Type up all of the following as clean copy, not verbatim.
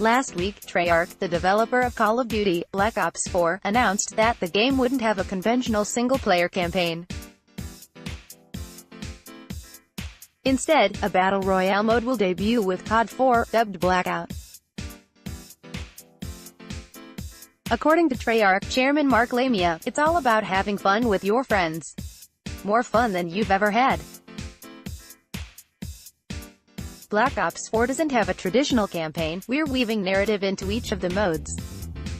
Last week, Treyarch, the developer of Call of Duty: Black Ops 4, announced that the game wouldn't have a conventional single-player campaign. Instead, a Battle Royale mode will debut with COD 4, dubbed Blackout. According to Treyarch chairman Mark Lamia, it's all about having fun with your friends. More fun than you've ever had. Black Ops 4 doesn't have a traditional campaign, we're weaving narrative into each of the modes.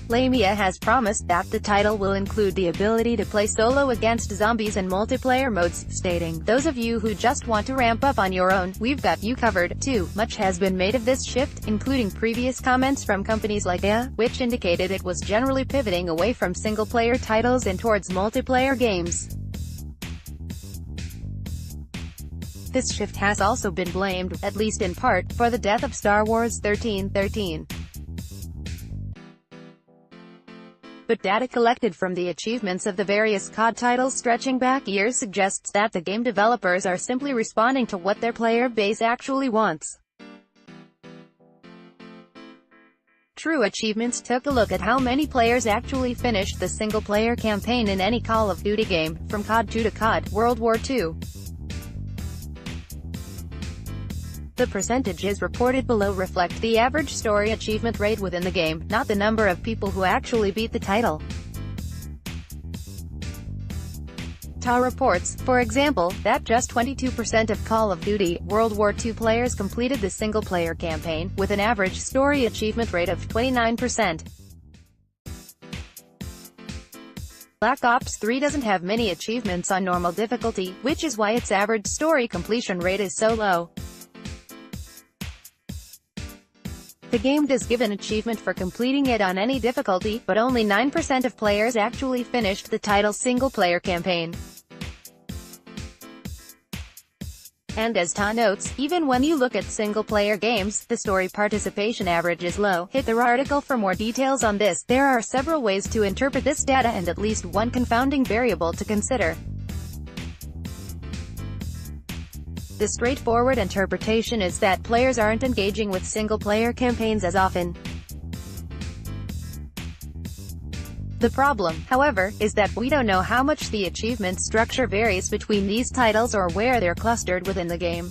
Lamia has promised that the title will include the ability to play solo against zombies and multiplayer modes, stating, "Those of you who just want to ramp up on your own, we've got you covered, too." Much has been made of this shift, including previous comments from companies like EA, which indicated it was generally pivoting away from single-player titles and towards multiplayer games. This shift has also been blamed, at least in part, for the death of Star Wars 1313. But data collected from the achievements of the various COD titles stretching back years suggests that the game developers are simply responding to what their player base actually wants. True Achievements took a look at how many players actually finished the single-player campaign in any Call of Duty game, from COD 2 to COD: World War II. The percentages reported below reflect the average story achievement rate within the game, not the number of people who actually beat the title. TA reports, for example, that just 22% of Call of Duty: World War II players completed the single-player campaign, with an average story achievement rate of 29%. Black Ops 3 doesn't have many achievements on normal difficulty, which is why its average story completion rate is so low. The game does give an achievement for completing it on any difficulty, but only 9% of players actually finished the title's single-player campaign. And as TA notes, even when you look at single-player games, the story participation average is low. Hit their article for more details on this. There are several ways to interpret this data and at least one confounding variable to consider. The straightforward interpretation is that players aren't engaging with single-player campaigns as often. The problem, however, is that we don't know how much the achievement structure varies between these titles or where they're clustered within the game.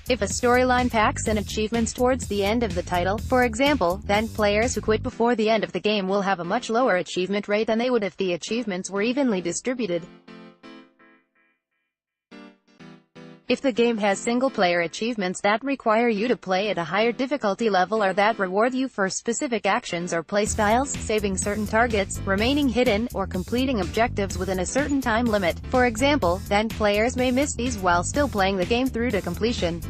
If a storyline packs in achievements towards the end of the title, for example, then players who quit before the end of the game will have a much lower achievement rate than they would if the achievements were evenly distributed. If the game has single-player achievements that require you to play at a higher difficulty level or that reward you for specific actions or playstyles, saving certain targets, remaining hidden, or completing objectives within a certain time limit, for example, then players may miss these while still playing the game through to completion.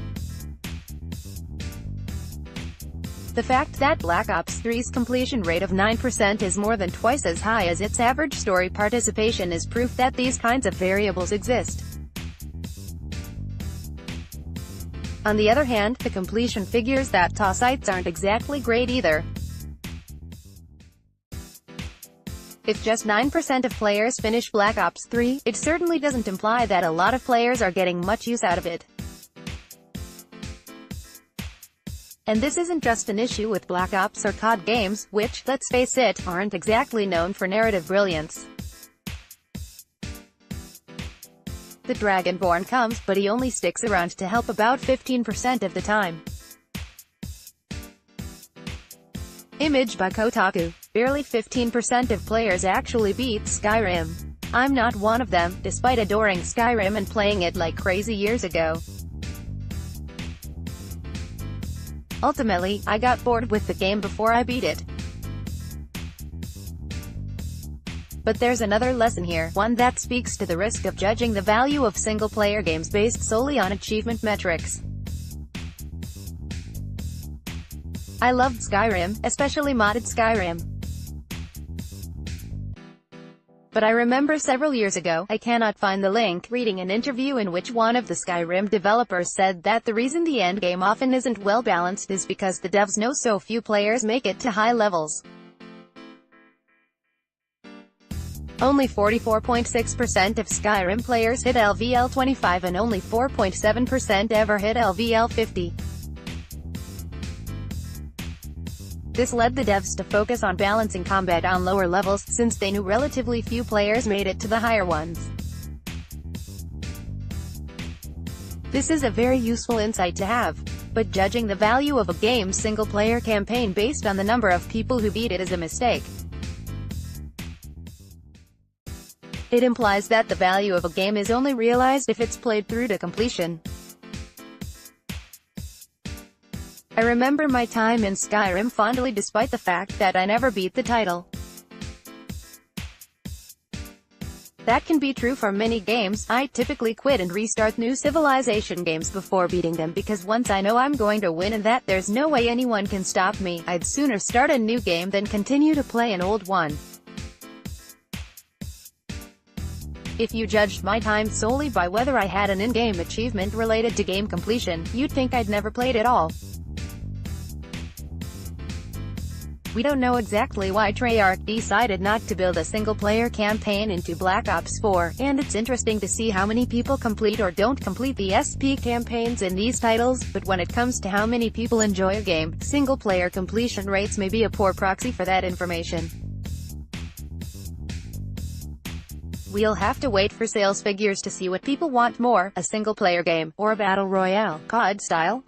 The fact that Black Ops 3's completion rate of 9% is more than twice as high as its average story participation is proof that these kinds of variables exist. On the other hand, the completion figures that TA cites aren't exactly great either. If just 9% of players finish Black Ops 3, it certainly doesn't imply that a lot of players are getting much use out of it. And this isn't just an issue with Black Ops or COD games, which, let's face it, aren't exactly known for narrative brilliance. The Dragonborn comes, but he only sticks around to help about 15% of the time. Image by Kotaku. Barely 15% of players actually beat Skyrim. I'm not one of them, despite adoring Skyrim and playing it like crazy years ago. Ultimately, I got bored with the game before I beat it. But there's another lesson here, one that speaks to the risk of judging the value of single-player games based solely on achievement metrics. I loved Skyrim, especially modded Skyrim. But I remember several years ago, I cannot find the link, reading an interview in which one of the Skyrim developers said that the reason the endgame often isn't well balanced is because the devs know so few players make it to high levels. Only 44.6% of Skyrim players hit LVL 25 and only 4.7% ever hit LVL 50. This led the devs to focus on balancing combat on lower levels, since they knew relatively few players made it to the higher ones. This is a very useful insight to have. But judging the value of a game's single-player campaign based on the number of people who beat it is a mistake. It implies that the value of a game is only realized if it's played through to completion. I remember my time in Skyrim fondly despite the fact that I never beat the title. That can be true for many games. I typically quit and restart new Civilization games before beating them because once I know I'm going to win and that there's no way anyone can stop me, I'd sooner start a new game than continue to play an old one. If you judged my time solely by whether I had an in-game achievement related to game completion, you'd think I'd never played at all. We don't know exactly why Treyarch decided not to build a single-player campaign into Black Ops 4, and it's interesting to see how many people complete or don't complete the SP campaigns in these titles, but when it comes to how many people enjoy a game, single-player completion rates may be a poor proxy for that information. We'll have to wait for sales figures to see what people want more, a single-player game, or a Battle Royale, COD style.